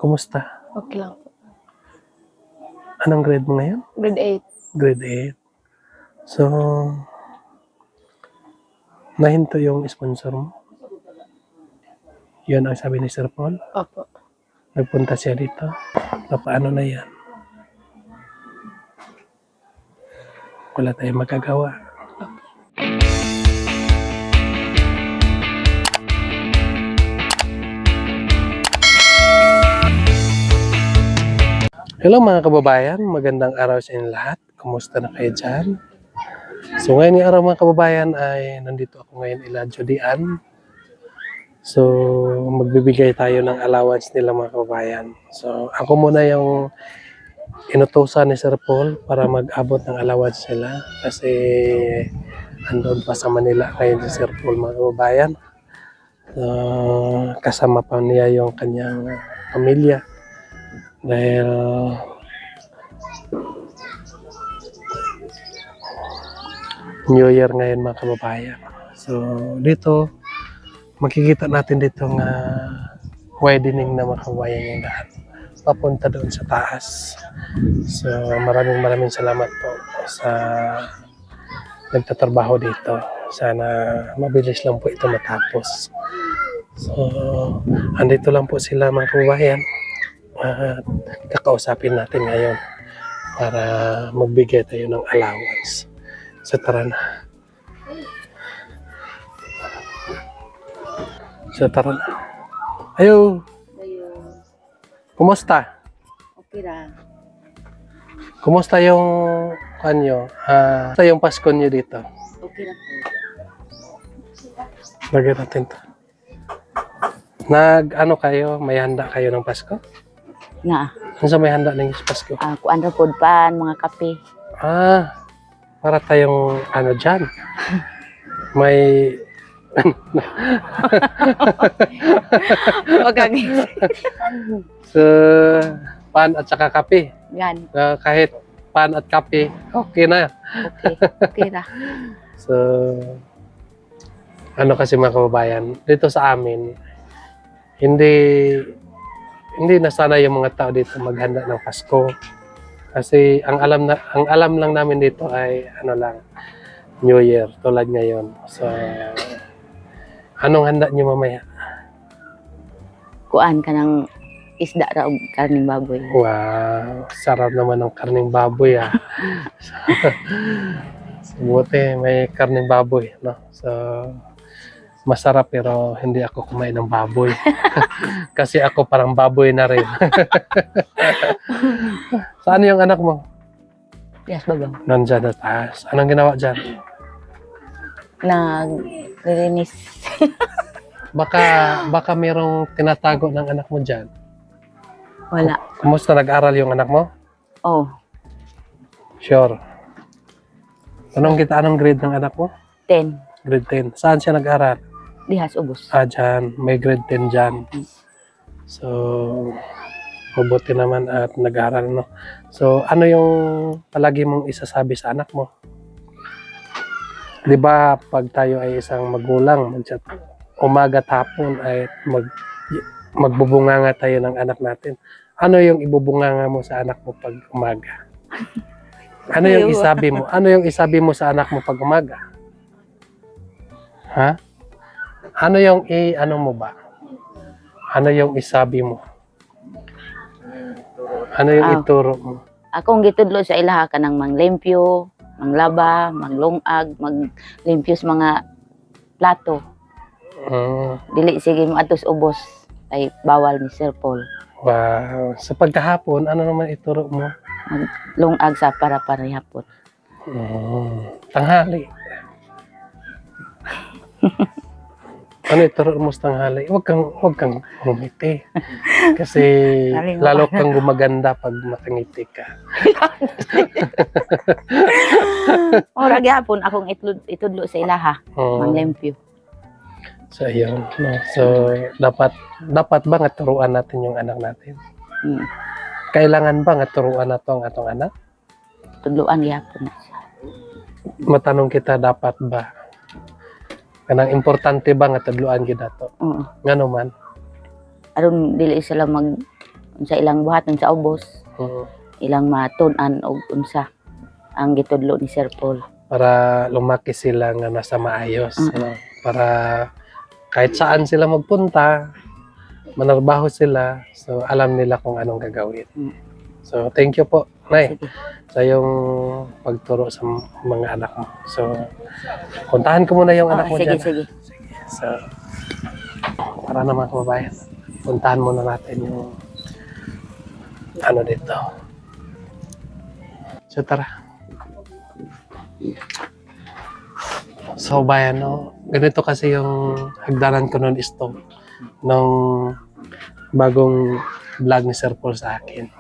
Kumusta? Okay lang po. Anong grade mo ngayon? Grade 8. Grade 8. So, nahinto yung sponsor mo? Yun ang sabi ni Sir Paul? Opo. Nagpunta siya dito? Paano na yan? Wala tayong magagawa. Hello mga kababayan, magandang araw sa inyo lahat. Kumusta na kayo dyan? So ngayon yung araw mga kababayan ay nandito ako ngayon ila Jodian. So magbibigay tayo ng allowance nila mga kababayan. So ako muna yung inutusan ni Sir Paul para mag-abot ng allowance nila kasi andun pa sa Manila ngayon si Sir Paul mga kababayan. Kasama pa niya yung kanyang pamilya dahil New Year ngayon mga kababayan. So dito makikita natin dito nga widening na mga kababayan yung daan papunta doon sa taas. So maraming salamat po sa nagtatrabaho dito. Sana mabilis lang po ito matapos. So andito lang po sila mga kababayan. Kakausapin natin ngayon para magbigay tayo ng allowance. So tara na. Ayo. Kumusta? Okay lang. Kumusta yung kanyo? Kumusta yung Pasko nyo dito? Okay lang po. Lagyan natin to. Ano kayo? May handa kayo ng Pasko? Na, Ano sa may handa ng Pasko? kuan ra pod pan mga kape. Para tayong dyan. May Wag kang so, pan at saka kape. yan. Kahit pan at kape, okay na. Okay. Okay ra. So, kasi mga kababayan, dito sa amin, hindi nasana yung mga tao dito maghanda ng Pasko. Kasi ang alam lang namin dito ay New Year tulad ngayon. So anong handa niyo mamaya? Kuan ka ng isda ra og karning baboy. Wow, sarap naman ng karning baboy So, buti may karning baboy, no? So masarap pero hindi ako kumain ng baboy. Kasi ako parang baboy na rin. Saan yung anak mo? Yes, babaw. Nandyan na taas. Anong ginawa dyan? Naglilinis. Baka merong tinatago ng anak mo dyan. Wala. Kumusta nag-aral yung anak mo? Oh, Sure. Anong grade ng anak mo? 10. Grade 10. Saan siya nag-aral? Dihas ubos. Dyan. May grade 10 dyan. So, mabuti naman at nag-aral, no? So, ano yung palagi mong isasabi sa anak mo? Di ba, pag tayo ay isang magulang, umaga at hapon ay magbubunganga tayo ng anak natin. Ano yung ibubunganga mo sa anak mo pag umaga? Ano yung isabi mo? Ano yung isabi mo sa anak mo pag umaga? Ha? Ano yung mo ba? Ano yung isabi mo? Ano yung ituro mo? Akong gitudlo sa ilaha ka ng manglimpyo, manglaba, maglungag, maglimpyos mga plato. Dili sige mo atos ubos ay bawal ni Sir Paul. Wow. Sa pagkahapon, ano naman ituro mo? Maglungag sa para hapon. Tanghali. Ano ituro mo sa tanghali? Huwag kang humiti. Kasi lalo kang gumaganda pag makangiti ka. Ora gyapon akong itudlo sa ilaha, manglimpyo. So ayun, no. So dapat ba nga turuan natin yung anak natin? Kailangan ba nga turuan nato ang atong anak? Tudloan gyapon na siya. Matanong kita, dapat ba? Kanang importante ba nga tudloan gid nato? Ngano man? Aron dili sila unsa ilang buhaton sa ubos, Mm. ilang matun-an og unsa ang gitudlo ni Sir Paul. Para lumaki sila nga nasa maayos. Mm. No? Para kahit saan sila magpunta, manarbaho sila, so alam nila kung anong gagawin. So thank you po, Nay, Sige. sa yung pagturo sa mga anak mo. So puntahan ko muna yung anak mo sige, dyan. sige. So para naman kababayan, puntahan muna natin yung ano dito. So tara. So bayan, no? Ganito kasi yung hagdanan ko noon isto nung bagong vlog ni Sir Paul sa akin.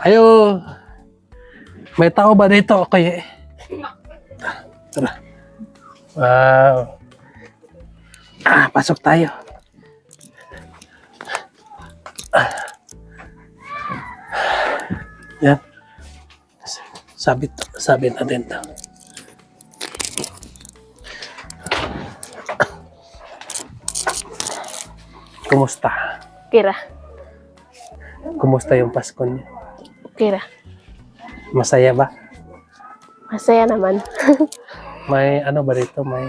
Ayo! May tao ba dito? Okay. Tara. Wow. Pasok tayo. Yan. Sabit natin to. Kumusta? Kira. Kumusta yung Pasko niyo? Kira. Masaya ba? Masaya naman. May ano ba dito? May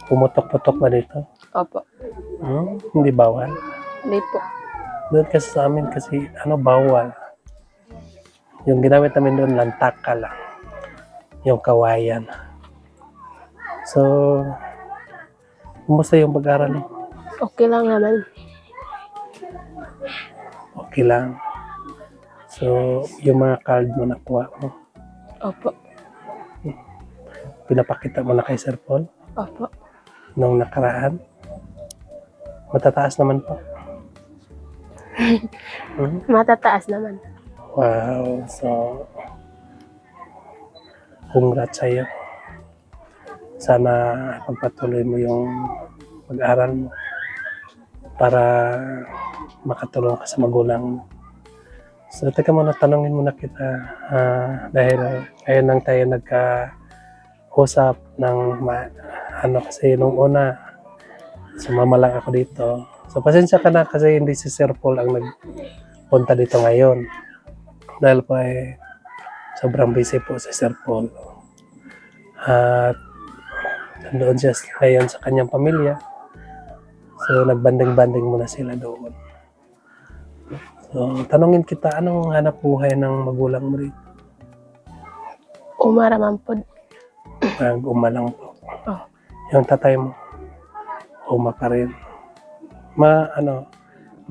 pumutok-putok ba dito? Opo. Hindi bawal. Hindi po. Doon kasi sa amin kasi bawal. Yung ginamit namin doon lantaka lang. Yung kawayan. So, kumusta yung pag-aaral mo? Okay lang naman. Okay lang. So, yung mga card mo nakuha mo, Opo. pinapakita mo na kay Sir Paul Opo. nung nakaraan. Matataas naman po. Matataas naman. Wow. So, congrats sa'yo. Sana pagpatuloy mo yung pag-aaral mo para makatulong ka sa magulang mo. So, teka muna, tanongin muna kita. Dahil ngayon lang tayo nagka-usap ng kasi nung una, sumama lang ako dito. So, pasensya ka na kasi hindi si Sir Paul ang nagpunta dito ngayon. Dahil po sobrang busy po si Sir Paul. At nandoon siya ngayon sa kanyang pamilya. So, nagbanding-banding muna sila doon. So, tanungin kita, anong hanap buhay ng magulang mo rito? Umaraman po. Nag-uma lang po. Oh. Yung tatay mo, uma pa rin.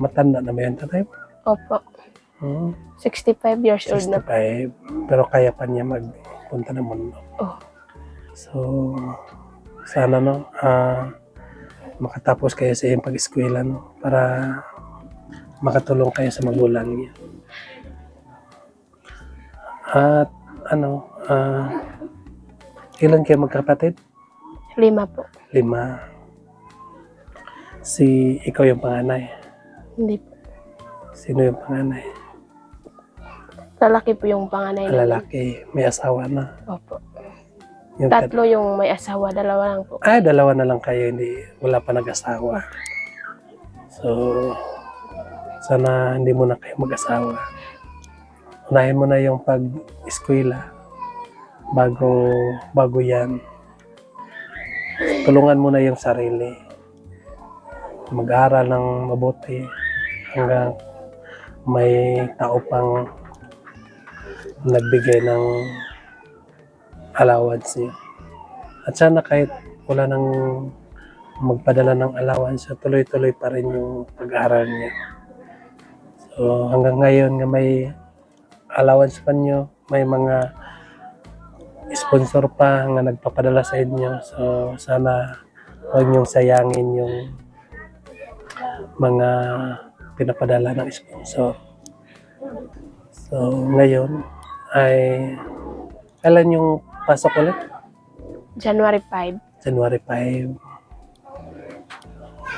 Matanda na ba yung tatay mo? Opo. 65 years old na. 65. Pero kaya pa niya magpunta ng mundo. Oh. So, sana makatapos kayo sa iyong pag-eskwela, no? Para makatulong kayo sa magulang niya. At ilan kayo magkapatid? 5 po. 5. Ikaw yung panganay. Hindi po. Sino yung panganay? Lalaki po yung panganay namin. Lalaki. May asawa na. Opo. Yung 3 yung may asawa, 2 lang po. 2 na lang kayo. Wala pa nag-asawa. So, sana hindi mo na kayo mag-asawa. Unahin mo na yung pag-eskwela bago yan. Tulungan mo na yung sarili. Mag-aral ng mabuti hanggang may tao pang nagbigay ng allowance niya. At sana kahit wala nang magpadala ng allowance, tuloy-tuloy pa rin yung pag-aaral niya. So hanggang ngayon nga may allowance pa niyo, may mga sponsor pa nga nagpapadala sa inyo. So sana huwag niyong sayangin yung mga pinapadala ng sponsor. So ngayon ay kailan yung pasok ulit? January 5. January 5.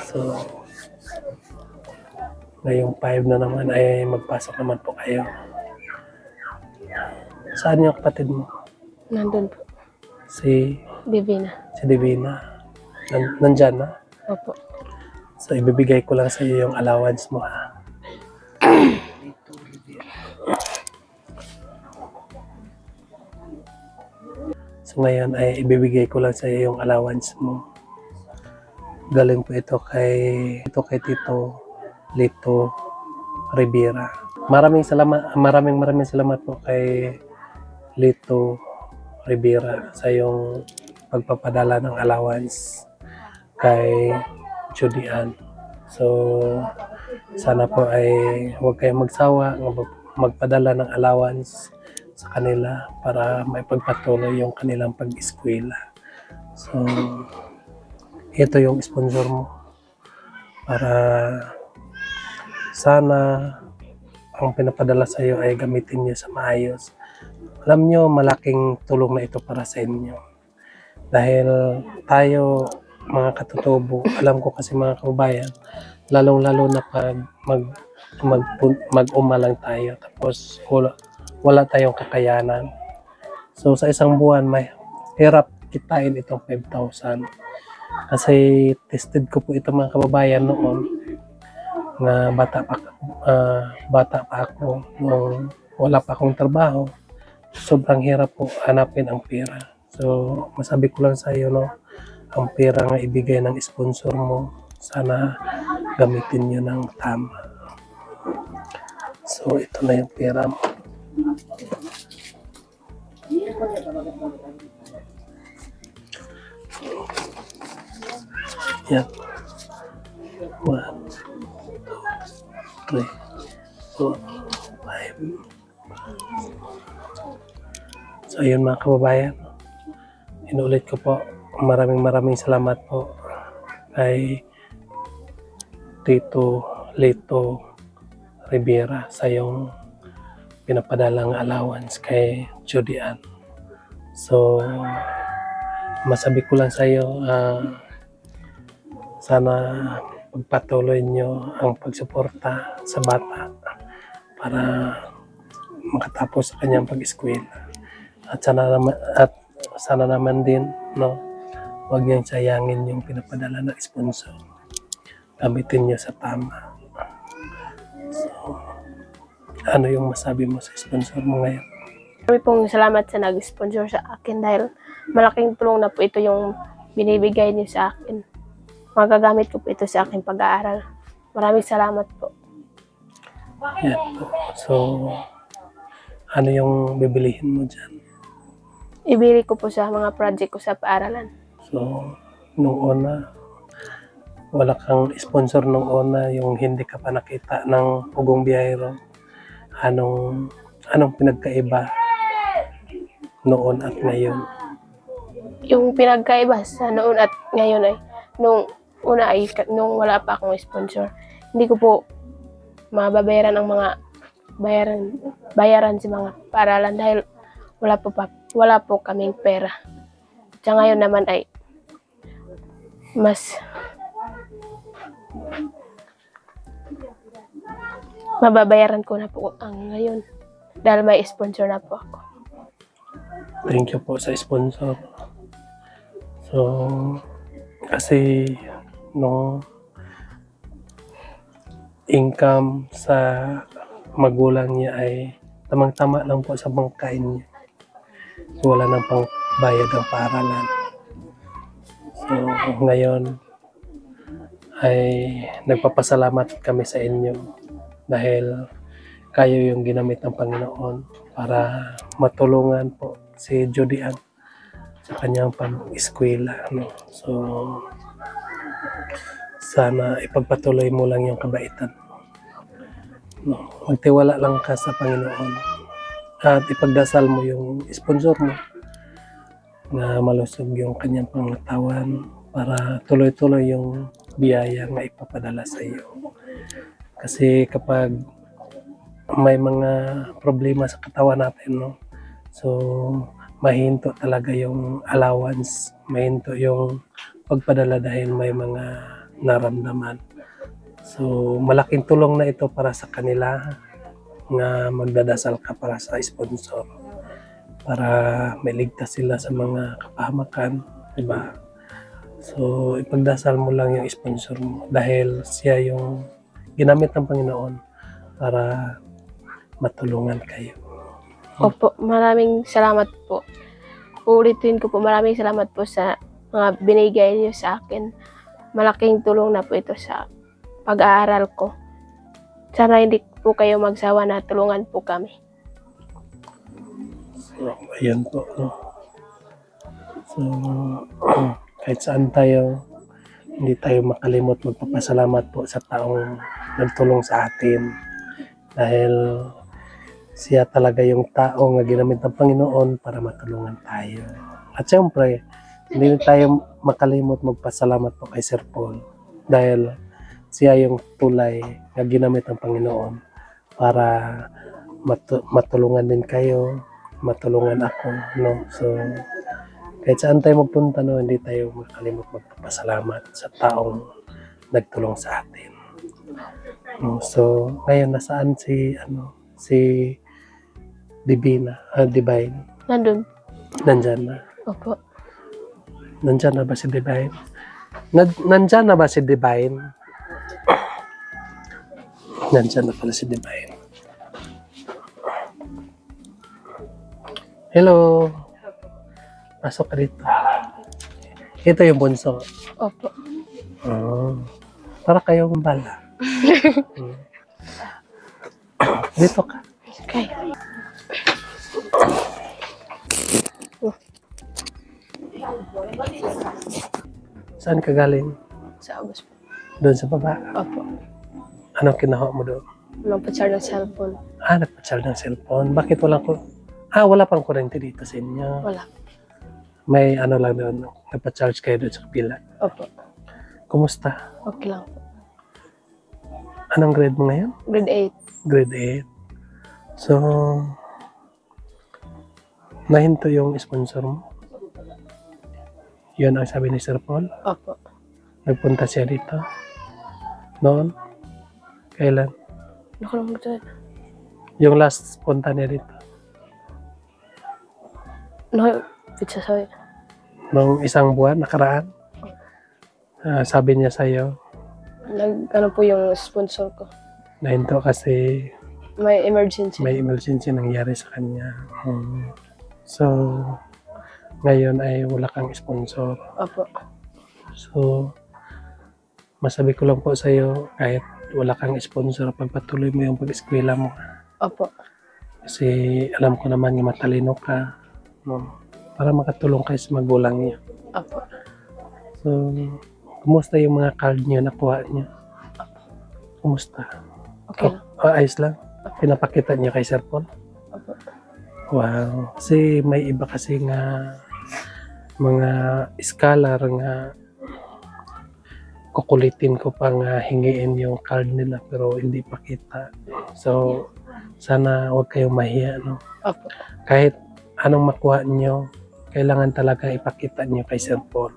So, ngayong 5 na naman ay magpasok naman po kayo. Saan yung kapatid mo? Nandun po. Si Divina. Divina. Nandyan na? Opo. So, ibibigay ko lang sa iyo yung allowance mo, ha? So ngayon ay ibibigay ko lang sa iyo yung allowance mo. Galing po ito kay Tito Lito Rivera. Maraming salamat po kay Lito Rivera sa yung pagpapadala ng allowance kay Judian. So sana po ay huwag kayong magsawa magpadala ng allowance sa kanila para maipagpatuloy yung kanilang pag-eskwela. So ito yung sponsor mo para sana ang pinapadala sa iyo ay gamitin niyo sa maayos. Alam niyo, malaking tulong na ito para sa inyo. Dahil tayo, mga katutubo, alam ko kasi mga kababayan, lalong-lalo na pag mag-uma lang tayo, tapos wala tayong kakayanan. So sa isang buwan, may hirap kitain itong 5,000. Kasi tested ko po ito mga kababayan noon na bata pa ako nung wala pa akong trabaho. Sobrang hirap po hanapin ang pera. So masabi ko lang sa iyo, no, ang pera nga ibigay ng sponsor mo, sana gamitin niyo ng tama. So ito na yung pera mo. Yan. 1, 2, 3, 4, 5. So ayun mga kababayan, inulit ko po, maraming salamat po kay Tito Lito Rivera sa yung pinapadalang allowance kay Judian. So masabi ko lang sa iyo, sana pagpatuloy nyo ang pagsuporta sa bata para makatapos sa kanyang pag-eskwela. At sana naman din, no, huwag niyang sayangin yung pinapadala ng sponsor. Gamitin niyo sa tama. So, ano yung masabi mo sa sponsor mo ngayon? Kami pong salamat sa nag-sponsor sa akin dahil malaking tulong na po ito yung binibigay niyo sa akin. Magagamit ko po ito sa aking pag-aaral. Maraming salamat po. Yan po. So, ano yung bibilihin mo dyan? Ibili ko po sa mga project ko sa paaralan. So, nung una, wala kang sponsor nung una, yung hindi ka pa nakita ng Pugong Biyahero. Anong pinagkaiba noon at ngayon? Yung pinagkaiba sa noon at ngayon ay nung wala pa akong sponsor, hindi ko po mababayaran ang mga bayaran sa mga paaralan dahil wala po kaming pera. Sa ngayon naman ay mas mababayaran ko na po ang ngayon dahil may sponsor na po ako. Thank you po sa sponsor. So, kasi no income sa magulang niya ay tamang-tama lang po sa pangkain niya. So, wala nang pang bayad ang paaralan. So, ngayon ay nagpapasalamat kami sa inyo dahil kayo yung ginamit ng Panginoon para matulungan po si Judian sa kanyang pag-eskwela. No? So, sana ipagpatuloy mo lang yung kabaitan mo. No? Magtiwala lang ka sa Panginoon at ipagdasal mo yung sponsor mo na malusog yung kanyang pangatawan para tuloy-tuloy yung biyaya na ipapadala sa iyo. Kasi kapag may mga problema sa katawan natin, no? So, mahinto talaga yung allowance, mahinto yung pagpadala dahil may mga naramdaman. So, malaking tulong na ito para sa kanila na magdadasal ka para sa sponsor para mailigtas sila sa mga kapahamakan, diba? So, ipagdasal mo lang yung sponsor mo dahil siya yung ginamit ng Panginoon para matulungan kayo. Opo, maraming salamat po. uulitin ko po, maraming salamat po sa mga binigay niyo sa akin. Malaking tulong na po ito sa pag-aaral ko. Sana hindi po kayo magsawa na tulungan po kami. So, ayan po. No? So, kahit saan tayo, hindi tayo makalimot magpapasalamat po sa taong nagtulong sa atin. Dahil siya talaga yung tao nga ginamit ng Panginoon para matulungan tayo. At siyempre, hindi tayo makalimot magpasalamat po kay Sir Paul. Dahil siya yung tulay na ginamit ng Panginoon para matulungan din kayo, matulungan ako. No? So, kahit saan tayo magpunta, no, hindi tayo makalimot magpapasalamat sa taong nagtulong sa atin. No? So, ngayon nasaan si Divine? Nandun. Nandyan na. Opo. Nandyan na ba si Divine? Nandyan na ba si Divine? Nandyan na pala si Divine. Hello. Pasok ka dito. Ito yung bunso. Opo. Oh. Para kayong bala. Dito ka. Okay. Saan ka galing? Sa abos po. Doon sa baba. Opo. Anong kinaha mo doon? Magpa-charge ng cellphone. Nagpa-charge ng cellphone. Bakit walang wala pang kurente dito sa inyo? Wala. May ano lang doon. Nagpa-charge kayo doon sa kabila. Opo. Kumusta? Okay lang po. Anong grade mo ngayon? Grade Grade 8. So, nahinto yung sponsor mo? Yun ang sabi ni Sir Paul? 8. Opo. Nagpunta siya dito? Noon? Kailan? Nakulong ko. Yung last punta niya dito? No, pizza soy. Nung isang buwan, nakaraan? Sabi niya sa'yo, Ano po yung sponsor ko. nahinto kasi May emergency. may emergency nangyari sa kanya. So, ngayon ay wala kang sponsor. Opo. So, masabi ko lang po sa'yo, kahit wala kang sponsor, pagpatuloy mo yung pag-eskwela mo. Opo. Kasi alam ko naman yung matalino ka, no? Para makatulong kayo sa magulang niyo. Opo. So, kumusta yung mga card niyo nakuha niyo? Kumusta? Okay lang. Ayos lang? Pinapakita niyo kay Sir Paul? Opo. Wow. Kasi may iba kasi nga mga scholar nga kukulitin ko pa nga hingiin yung card nila pero hindi pakita. So, sana huwag kayong mahiya, no? Opo. Kahit anong makuha nyo, kailangan talaga ipakita nyo kay Sir Paul.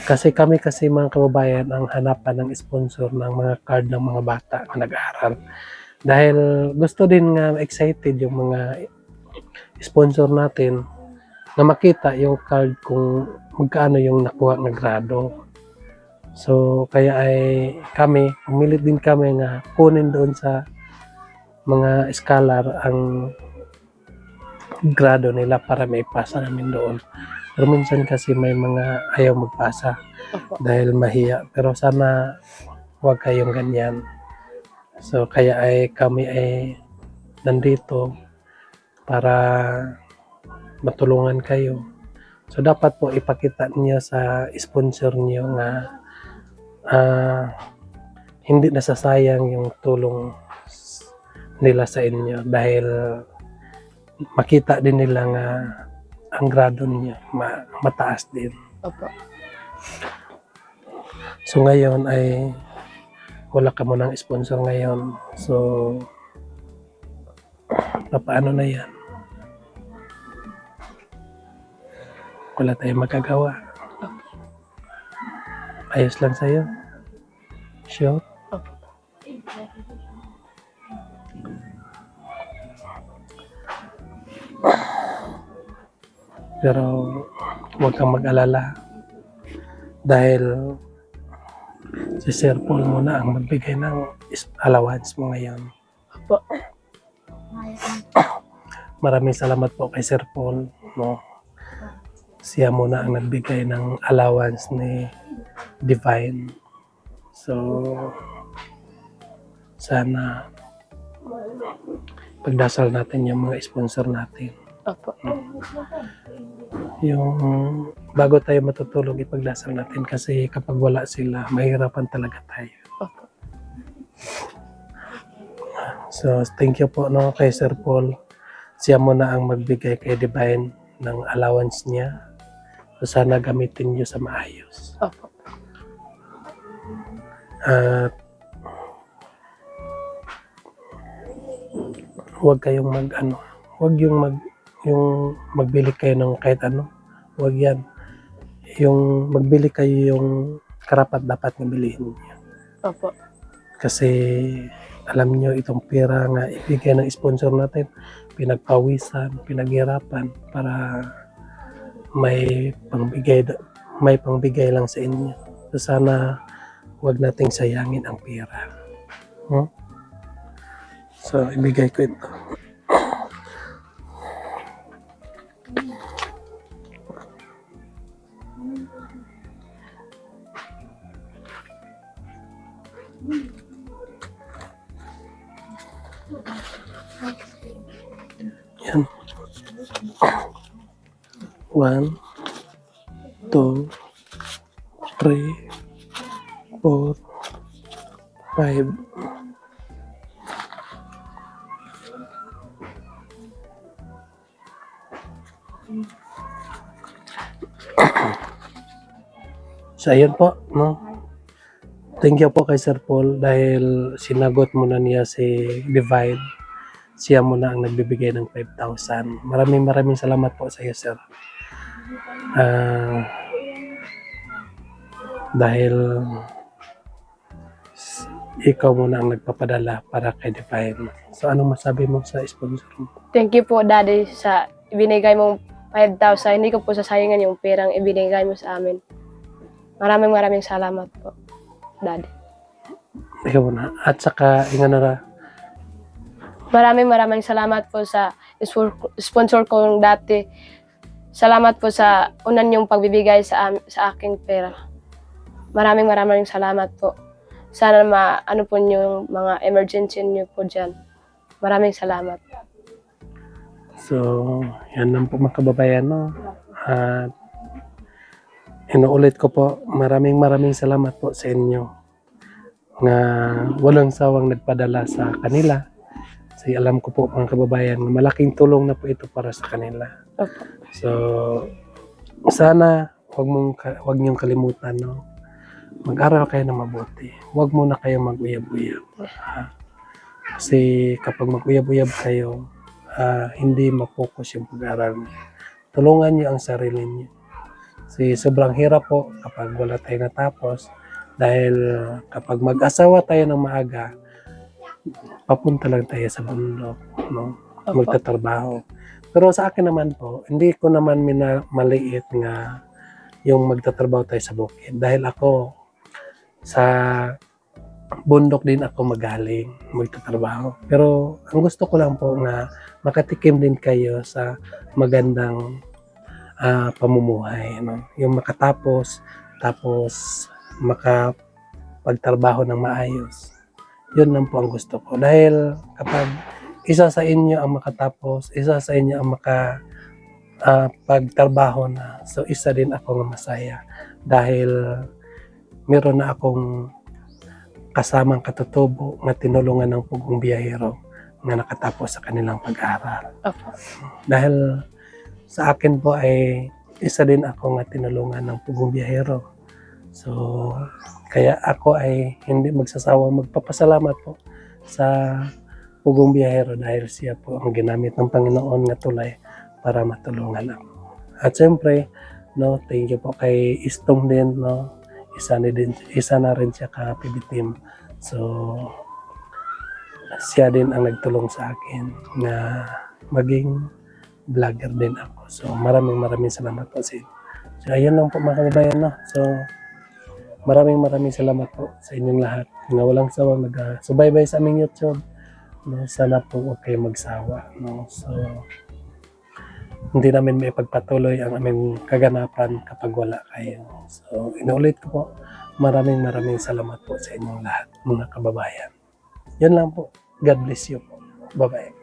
Kasi kami mga kababayan ang hanapan ng sponsor ng mga card ng mga bata na nag-aaral. Dahil gusto din nga excited yung mga sponsor natin na makita yung card kung magkano yung nakuha na grado. So kaya ay kami, pumilit din kami nga kunin doon sa mga scholar ang grado nila para may pasa namin doon. Pero minsan kasi may mga ayaw magpasa Opo. dahil mahiya. Pero sana huwag kayong ganyan. So kaya ay kami ay nandito para matulungan kayo. So dapat po ipakita niyo sa sponsor niyo nga hindi nasasayang yung tulong nila sa inyo dahil makita din nila nga ang grado niyo mataas din. Opo. So ngayon ay wala ka mo ng sponsor ngayon. So paano na yan? Wala tayong magagawa. Ayos lang sa'yo? Sure? Opo. Pero huwag kang mag-alala dahil si Sir Paul muna ang magbigay ng allowance mo ngayon. Opo. Maraming salamat po kay Sir Paul, no? siya muna ang nagbigay ng allowance ni Divine. So, sana pagdasal natin yung mga sponsor natin. Opo. Yung bago tayo matutulog, ipagdasal natin kasi kapag wala sila, mahirapan talaga tayo. Opo. So, thank you po no, kay Sir Paul. Siya muna ang magbigay kay Divine ng allowance niya. So, sana gamitin niyo sa maayos. Opo. At huwag kayong huwag yung magbili kayo ng kahit ano. Huwag yan. Yung magbili kayo yung karapat dapat na bilihin niyo. Opo. Kasi alam niyo itong pera nga ibigay ng sponsor natin, pinagpawisan, pinaghirapan para may pangbigay lang sa inyo. So sana huwag nating sayangin ang pera. So ibigay ko ito. Yan. 1, 2, 3, 4, 5. So, ayun po, no? Thank you po kay Sir Paul dahil sinagot mo na niya si Divine. Siya muna ang nagbibigay ng 5,000. Maraming salamat po sa iyo, sir. Dahil ikaw muna ang nagpapadala para kay Divine. So, anong masabi mo sa sponsor mo? Thank you po, Daddy, sa ibinigay mong 5,000. Hindi ko po sasayangan yung perang ibinigay mo sa amin. Maraming salamat po, Daddy. Ikaw muna. At saka, ingano na, Maraming salamat po sa sponsor kong dati. Salamat po sa unan yung pagbibigay sa aking pera. Maraming salamat po. Sana maano po yung mga emergency niyo po dyan. Maraming salamat. so, yan lang po mga kababayan, no? At inuulit ko po, maraming salamat po sa inyo nga walang sawang nagpadala sa kanila. Kasi alam ko po mga kababayan, malaking tulong na po ito para sa kanila. Opo. So, sana wag niyong kalimutan, no? Mag-aral kayo na mabuti. Huwag muna kayo mag-uyab-uyab. Kasi kapag mag-uyab-uyab kayo, hindi mapokus yung pag-aaral niyo. Tulungan niyo ang sarili niyo. Kasi sobrang hirap po kapag wala tayo natapos. Dahil kapag mag-asawa tayo ng maaga, papunta lang tayo sa bundok, no? Magtatrabaho. Pero sa akin naman po, hindi ko naman maliit nga yung magtatrabaho tayo sa bukid. Dahil ako, sa bundok din ako magaling magtatrabaho. Pero ang gusto ko lang po nga makatikim din kayo sa magandang pamumuhay. No? Yung makatapos, tapos makapagtrabaho ng maayos. Yun lang po ang gusto ko. Dahil kapag isa sa inyo ang makatapos, isa sa inyo ang pagtrabaho na, so isa din ako nga masaya. Dahil meron na akong kasamang katutubo na tinulungan ng pugong biyahero na nakatapos sa kanilang pag-aaral. Opo. Dahil sa akin po ay isa din ako nga tinulungan ng pugong biyahero. So, kaya ako ay hindi magsasawang magpapasalamat po sa pugong biyahero dahil siya po ang ginamit ng Panginoon nga tulay para matulungan ako. At siyempre, no, thank you po kay Istong din, no. Isa na rin siya ka PB team. So, siya din ang nagtulong sa akin na maging vlogger din ako. So, maraming salamat po sa inyo. So, ayun lang po mga kababayan, no. So, maraming salamat po sa inyong lahat na walang sawang nag-subaybay sa aming YouTube. No, sana po huwag kayo magsawa. No? So, hindi namin may pagpatuloy ang aming kaganapan kapag wala kayo. So, inuulit ko po, maraming salamat po sa inyong lahat, mga kababayan. Yan lang po. God bless you po. Bye-bye.